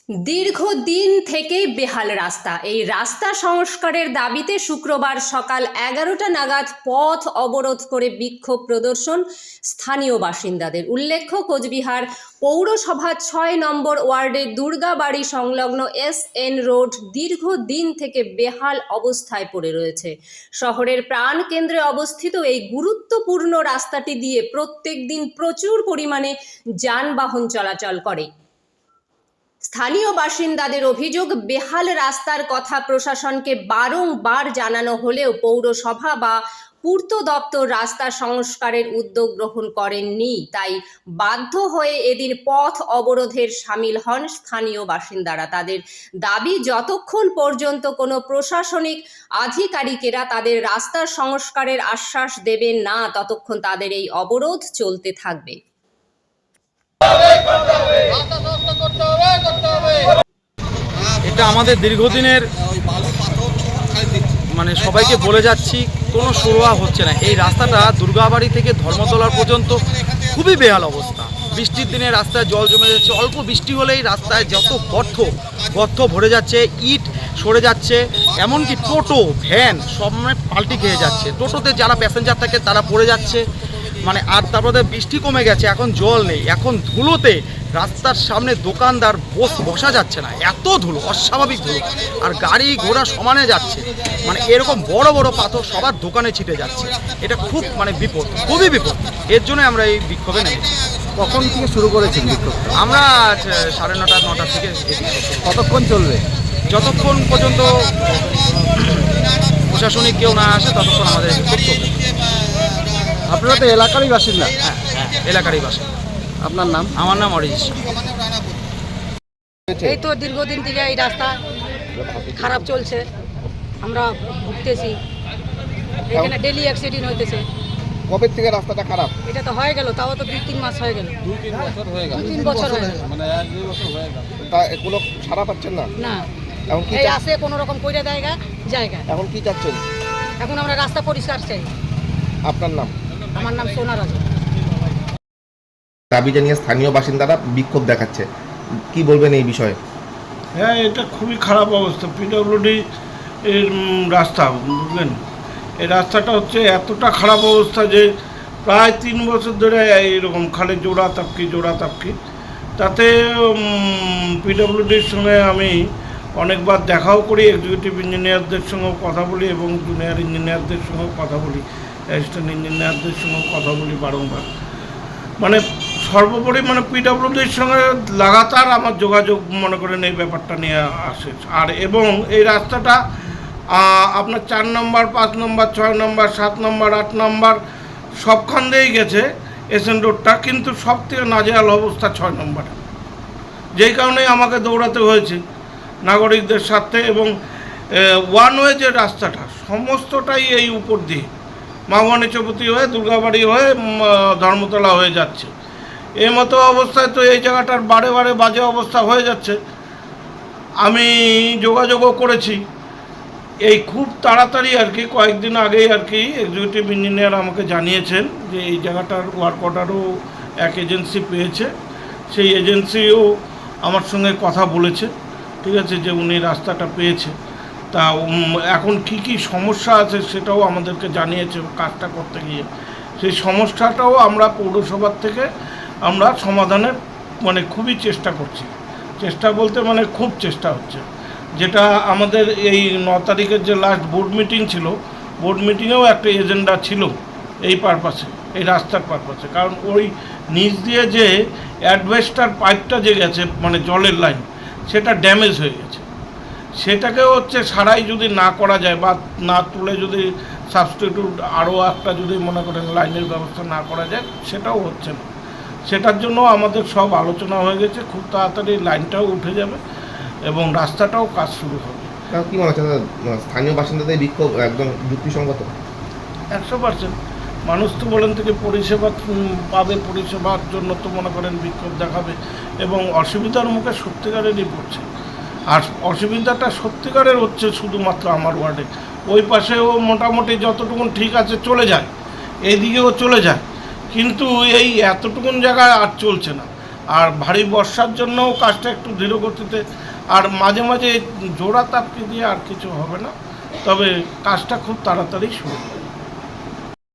দীর্ঘদিন থেকেই বেহাল রাস্তা। এই রাস্তা সংস্কারের দাবিতে শুক্রবার সকাল 11টা নাগাদ পথ অবরোধ করে বিক্ষোভ প্রদর্শন স্থানীয় বাসিন্দাদের। উল্লেখ্য, কোচবিহার পৌরসভা ৬ নম্বর ওয়ার্ডের দুর্গাবাড়ি সংলগ্ন SN রোড দীর্ঘদিন থেকে বেহাল অবস্থায় পড়ে রয়েছে। শহরের প্রাণকেন্দ্রে অবস্থিত এই গুরুত্বপূর্ণ রাস্তাটি দিয়ে প্রত্যেক দিন প্রচুর পরিমাণে যানবাহন চলাচল করে। স্থানীয় বাসিন্দাদের অভিযোগ, বেহাল রাস্তার কথা প্রশাসনকে বারংবার জানানো হলেও পৌরসভা বা পূর্ত দপ্তর রাস্তা সংস্কারের উদ্যোগ গ্রহণ করেননি। তাই বাধ্য হয়ে এদিন পথ অবরোধের সামিল হন স্থানীয় বাসিন্দারা। তাদের দাবি, যতক্ষণ পর্যন্ত কোনো প্রশাসনিক আধিকারিকেরা তাদের রাস্তার সংস্কারের আশ্বাস দেবেন না, ততক্ষণ তাদের এই অবরোধ চলতে থাকবে। এটা আমাদের দীর্ঘদিনের, সবাইকে বলে যাচ্ছি, কোনো সুরাহা হচ্ছে না। এই রাস্তাটা দুর্গাবাড়ি থেকে ধর্মতলা পর্যন্ত খুবই বেহাল অবস্থা। বৃষ্টির দিনে রাস্তায় জল জমে যাচ্ছে, অল্প বৃষ্টি হলেই রাস্তায় যত গর্ত ভরে যাচ্ছে, ইট সরে যাচ্ছে, এমনকি টোটো ভ্যান সব পাল্টি খেয়ে যাচ্ছে। টোটোতে যারা প্যাসেঞ্জার থাকে তারা পড়ে যাচ্ছে। আর তারপরে বৃষ্টি কমে গেছে, এখন জল নেই, এখন ধুলোতে রাস্তার সামনে দোকানদার বসা যাচ্ছে না, এত ধুলো, অস্বাভাবিক ধুলো। আর গাড়ি ঘোড়া সমানে যাচ্ছে, এরকম বড় বড় পাথর সবার দোকানে ছিটে যাচ্ছে। এটা খুব বিপদ, খুবই বিপদ। এর জন্য আমরা এই বিক্ষোভে নেমেছি। কখন থেকে শুরু করেছেন বিক্ষোভ? আমরা 9:30 থেকে। কতক্ষণ চলবে? যতক্ষণ পর্যন্ত প্রশাসনিক কেউ না আসে ততক্ষণ আমাদের বিক্ষোভ চলবে। আপনারা তো এলাকারই বাসিন্দা? হ্যাঁ, এলাকারই বাসিন্দা। আপনার নাম? আমার নাম অরিজিৎ। এই তো দীর্ঘদিন থেকে এই রাস্তা খারাপ চলছে, আমরা ভুগতেছি। এখানে ডেলি অ্যাক্সিডেন্ট হইতেছে। কবে থেকে রাস্তাটা খারাপ? এটা তো হয়ে গেল, তাও তো 2-3 মাস হয়ে গেল। 2-3 বছর হয়ে গেল। 2-3 বছর হয়ে গেল। মানে 1-2 বছর হয়ে গেল। তা এগুলো সারা পাচ্ছেন না? না, এখন কি এই আসে কোনো রকম কইরা জায়গা। এখন কি চাচ্ছেন? এখন আমরা রাস্তা পরিষ্কার চাই। আপনার নাম? আমার নাম সোনা রাজা। দাবি জানিয়ে স্থানীয় বাসিন্দারা বিক্ষোভ দেখাচ্ছে, কি বলবেন এই বিষয়ে? হ্যাঁ, এটা খুবই খারাপ অবস্থা। পিডব্লিউডি এর রাস্তা, বুঝলেন, এই রাস্তাটা হচ্ছে এতটা খারাপ অবস্থা যে প্রায় 3 বছর ধরে এইরকম খালি জোড়া তাপকি। তাতে পিডব্লিউডির সঙ্গে আমি অনেকবার দেখাও করি, এক্সিকিউটিভ ইঞ্জিনিয়ারদের সঙ্গেও কথা বলি এবং জুনিয়র ইঞ্জিনিয়ারদের সঙ্গেও কথা বলি, অ্যাসিস্ট্যান্ট ইঞ্জিনিয়ারদের সঙ্গেও কথা বলি বারংবার। সর্বোপরি পিডব্লিউডির সঙ্গে লাগাতার আমার যোগাযোগ এই ব্যাপারটা নিয়ে আসে। এবং এই রাস্তাটা আপনার 4 নম্বর, 5 নম্বর, 6 নম্বর, 7 নম্বর, 8 নম্বর সবখান দিয়েই গেছে SN রোডটা, কিন্তু সব থেকে নাজেহাল অবস্থা 6 নম্বরে। যেই কারণেই আমাকে দৌড়াতে হয়েছে নাগরিকদের স্বার্থে। এবং ওয়ান ওয়ে যে রাস্তাটা সমস্তটাই এই উপর দিয়ে মাগবানি চৌপতি হয়ে দুর্গাবাড়ি হয়ে ধর্মতলা হয়ে যাচ্ছে। এই মতো অবস্থায় তো এই জায়গাটার বারে বাজে অবস্থা হয়ে যাচ্ছে। আমি যোগাযোগও করেছি, এই খুব তাড়াতাড়ি কয়েকদিন আগেই এক্সিকিউটিভ ইঞ্জিনিয়ার আমাকে জানিয়েছেন যে এই জায়গাটার ওয়ার্ক অর্ডারও এক এজেন্সি পেয়েছে। সেই এজেন্সিও আমার সঙ্গে কথা বলেছে, ঠিক আছে, যে উনি রাস্তাটা পেয়েছে। তা এখন কি সমস্যা আছে সেটাও আমাদেরকে জানিয়েছে কাজটা করতে গিয়ে। সেই সমস্যাটাও আমরা পৌরসভার থেকে আমরা সমাধানের খুবই চেষ্টা করছি। চেষ্টা বলতে খুব চেষ্টা হচ্ছে। যেটা আমাদের এই 9 তারিখের যে লাস্ট বোর্ড মিটিং ছিল, বোর্ড মিটিংয়েও একটা এজেন্ডা ছিল এই পারপাসে, এই রাস্তার পারপাসে। কারণ ওই নিচ দিয়ে যে অ্যাডভেস্টার পাইপটা যে গেছে জলের লাইন, সেটা ড্যামেজ হয়ে গেছে। সেটাকেও সারাই যদি না করা যায় বা না তুলে যদি সাবস্টিটিউট আরও একটা যদি লাইনের ব্যবস্থা না করা যায়, সেটাও হচ্ছে না। সেটার জন্য আমাদের সব আলোচনা হয়ে গেছে, খুব তাড়াতাড়ি লাইনটাও উঠে যাবে এবং রাস্তাটাও কাজ শুরু হবে। কি মনে হচ্ছে স্থানীয় বাসিন্দাদের বিক্ষোভ একদম যুক্তিসঙ্গত? 100%। মানুষ তো বলেন থেকে পরিষেবা পাবে, পরিষেবার জন্য তো বিক্ষোভ দেখাবে এবং অসুবিধার মুখে সত্যিকারেরই পড়ছে। আর অসুবিধাটা সত্যিকারের হচ্ছে শুধুমাত্র আমার ওয়ার্ডে। ওই পাশেও মোটামুটি যতটুকুন ঠিক আছে চলে যায়, এই দিকেও চলে যায়, কিন্তু এই এতটুকুন জায়গায় আর চলছে না। আর ভারী বর্ষার জন্যও কাজটা একটু ধীর গতিতে, আর মাঝে মাঝে জোড়া তাপকে দিয়ে আর কিছু হবে না, তবে কাজটা খুব তাড়াতাড়ি শুরু হবে।